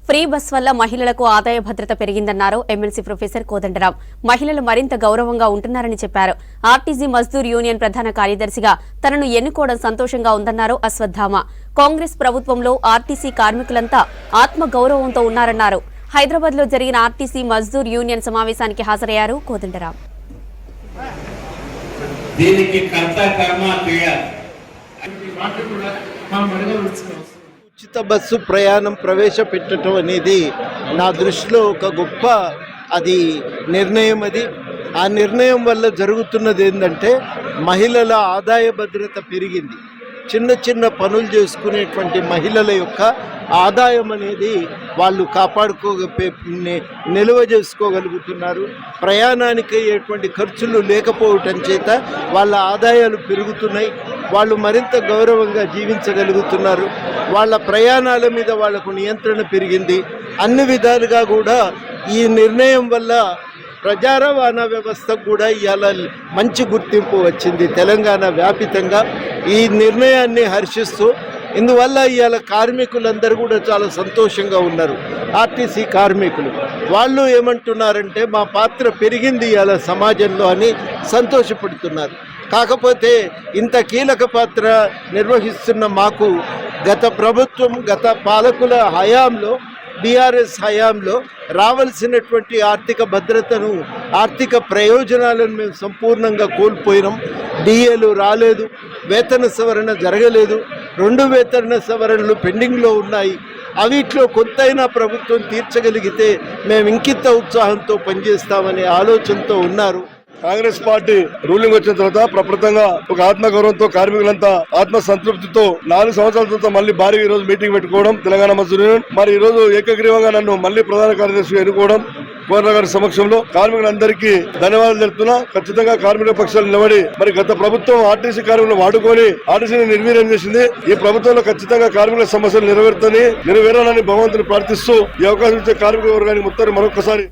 Free bus వల్ల మహిళలకు ఆదాయ భద్రత పెరిగిందన్నారు ఎమ్మెల్సీ ప్రొఫెసర్ కోదండరాం. మహిళలు మరింత గౌరవంగా ఉంటున్నారని చెప్పారు. ఆర్టీసీ మజ్దూర్ యూనియన్ ప్రధాన కార్యదర్శిగా తనను ఎన్నుకోవడం సంతోషంగా ఉందన్నారు అశ్వత్థామ. కాంగ్రెస్ ప్రభుత్వంలో ఆర్టీసీ కార్మికులంతా ఆత్మ గౌరవంతో ఉన్నారన్నారు. హైదరాబాద్ లో జరిగిన ఆర్టీసీ మజ్దూర్ యూనియన్ సమావేశానికి హాజరయ్యారు కోదండరాం. ఉచిత బస్సు ప్రయాణం ప్రవేశపెట్టడం అనేది నా దృష్టిలో ఒక గొప్ప నిర్ణయం. ఆ నిర్ణయం వల్ల జరుగుతున్నది ఏంటంటే మహిళల ఆదాయ భద్రత పెరిగింది. చిన్న చిన్న పనులు చేసుకునేటువంటి మహిళల యొక్క ఆదాయం అనేది వాళ్ళు నిల్వ చేసుకోగలుగుతున్నారు. ప్రయాణానికి అయ్యేటువంటి ఖర్చులు లేకపోవటం చేత వాళ్ళ ఆదాయాలు పెరుగుతున్నాయి. వాళ్ళు మరింత గౌరవంగా జీవించగలుగుతున్నారు. వాళ్ళ ప్రయాణాల మీద వాళ్లకు నియంత్రణ పెరిగింది. అన్ని విధాలుగా కూడా ఈ నిర్ణయం వల్ల ప్రజా రవాణా వ్యవస్థకు కూడా ఇవాళ మంచి గుర్తింపు వచ్చింది తెలంగాణ వ్యాపితంగా. ఈ నిర్ణయాన్ని హర్షిస్తూ ఇందువల్ల ఇవాళ కార్మికులందరూ కూడా చాలా సంతోషంగా ఉన్నారు. ఆర్టీసీ కార్మికులు వాళ్ళు ఏమంటున్నారంటే మా పాత్ర పెరిగింది ఇవాళ సమాజంలో అని సంతోషపడుతున్నారు. కాకపోతే ఇంత కీలక పాత్ర నిర్వహిస్తున్న మాకు గత పాలకుల హయాంలో బీఆర్ఎస్ హయాంలో రావాల్సినటువంటి ఆర్థిక భద్రతను, ఆర్థిక ప్రయోజనాలను మేము సంపూర్ణంగా కోల్పోయినాం. డిఏలు రాలేదు, వేతన సవరణ జరగలేదు, 2 వేతన సవరణలు పెండింగ్లో ఉన్నాయి. అవిట్లో కొంతైనా ప్రభుత్వం తీర్చగలిగితే మేము ఇంకింత ఉత్సాహంతో పనిచేస్తామనే ఆలోచనతో ఉన్నారు. కాంగ్రెస్ పార్టీ రూలింగ్ వచ్చిన తర్వాత ప్రప్రథంగా ఒక ఆత్మగౌరవంతో కార్మికులంతా ఆత్మ సంతృప్తితో 4 సంవత్సరాల తర్వాత మళ్ళీ భారీగా ఈ రోజు మీటింగ్ పెట్టుకోవడం తెలంగాణ మజ్దూర్ యూనియన్ మరి ఈ రోజు ఏకగ్రీవంగా నన్ను మళ్ళీ ప్రధాన కార్యదర్శిగా ఎన్నుకోవడం గవర్నర్ గారి సమక్షంలో కార్మికులందరికీ ధన్యవాదాలు తెలుపుతున్నా. ఖచ్చితంగా కార్మికుల పక్షాలు నిలబడి మరి గత ప్రభుత్వం ఆర్టీసీ కార్మికులు వాడుకొని ఆర్టీసీని నిర్వీర్యం చేసింది. ఈ ప్రభుత్వంలో ఖచ్చితంగా కార్మికుల సమస్యలు నెరవేరాలని భగవంతుని ప్రార్థిస్తూ ఈ అవకాశం ఇచ్చే కార్మిక వర్గానికి మొత్తాన్ని మరొకసారి